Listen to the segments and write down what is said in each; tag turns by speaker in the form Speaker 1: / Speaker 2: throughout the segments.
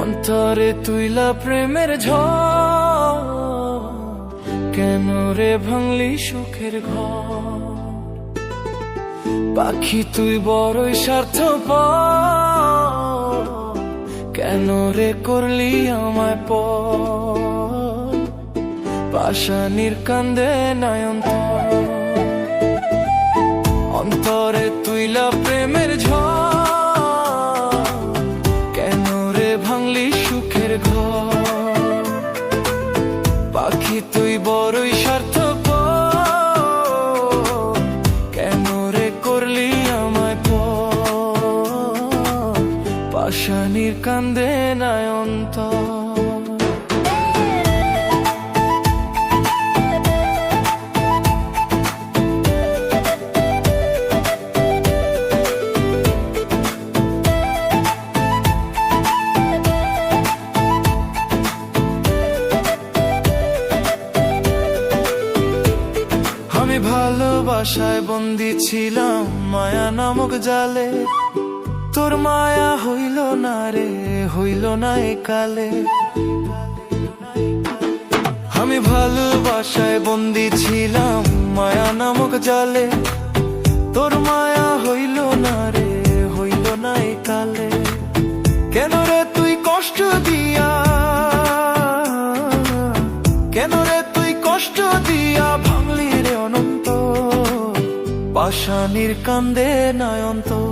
Speaker 1: অন্তরে তুইলা প্রেমের ঝড়, কেন রে ভাঙলি সুখের ঘর? পাখি তুই বড়ই স্বার্থপর, কেন রে করলি আমায় পর? পাশানির কান্দে নয়নতর, অন্তরে তুইলা প্রেমের ঝড়, কেন রে ভাঙলি সুখের ঘর? পাখি তুই বড়ই স্বার্থপর, কেন রে করলি আমায় পর? পাশানির কান্দে নয়নতর। আমি ভালোবাসায় বন্দি ছিলাম মায়া নামক জালে, তোর মায়া হইল না রে, হইল না এ কালে। আমি ভালোবাসায় বন্দি ছিলাম মায়া নামক জালে, তোর মায়া হইল না রে, হইল না এ কালে। কেন রে তুই কষ্ট দিয়া, কেন রে তুই কষ্ট দিয়া ভাঙলি রে অনন্ত? পাশানির কান্দে নয়নতর,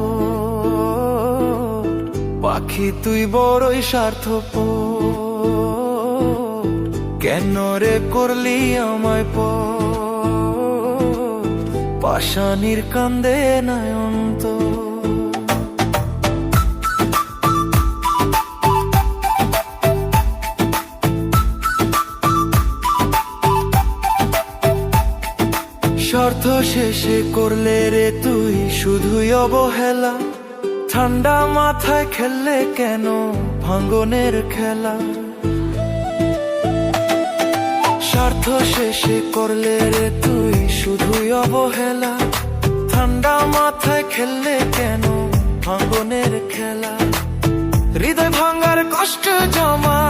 Speaker 1: পাখি তুই বড়ই স্বার্থপর, কেন রে করলি আমায় পর? পাশানির কান্দে নয়নতর। স্বার্থ শেষে করলে রে তুই শুধুই অবহেলা, ঠান্ডা মাথায় খেললে কেন ভাঙনের খেলা? স্বার্থ শেষে করলে রে তুই শুধুই অবহেলা, ঠান্ডা মাথায় খেললে কেন ভাঙনের খেলা? হৃদয় ভাঙার কষ্ট জমা,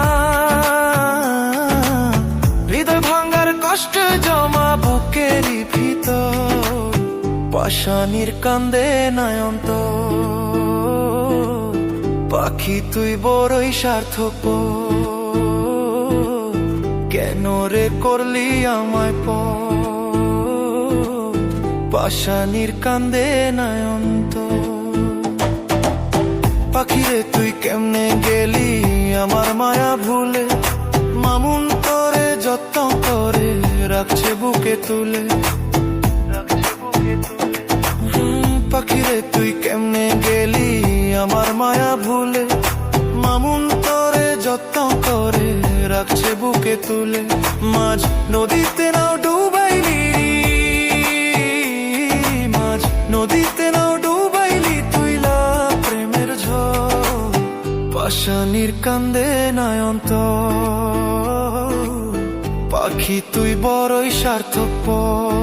Speaker 1: হৃদয় ভাঙার কষ্ট জমা বুকেরই ভিতর, পাশানির কান্দে নয়নতর, পাখি তুই বড়ই স্বার্থপর, কেন রে করলি আমায় পর? পাশানির কান্দে নয়নতর। পাখি রে তুই কেমনে গেলি আমার মায়া ভুলে, মামুন তোরে যত্ন করে রাখছে বুকে তুলে। পাখি রে তুই কেমনে গেলি আমার মায়া ভুলে, মামুন তোরে যত্ন করে রাখছে বুকে তুলে। মাঝ নদীতে নাও ডুবাইলি, মাঝ নদীতে নাও ডুবাইলি তুইলা প্রেমের ঝড়, পাশানির কান্দে নয়নতর, পাখি তুই বড়ই স্বার্থপর,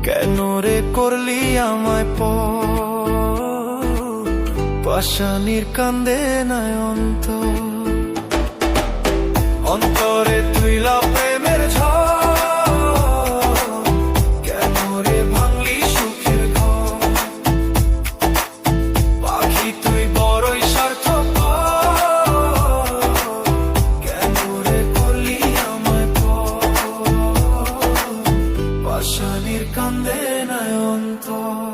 Speaker 1: কেন রে করলি আমায় পর? পাশানির কান্দে নয়নতর, অন্তরে তুইলা প্রেমের ঝড়, কেন রে ভাঙলি সুখের ঘর? পাখি তুই বড়ই স্বার্থপর, কেন রে করলি আমায় পর? পাশানির কান্দে নয়নতর।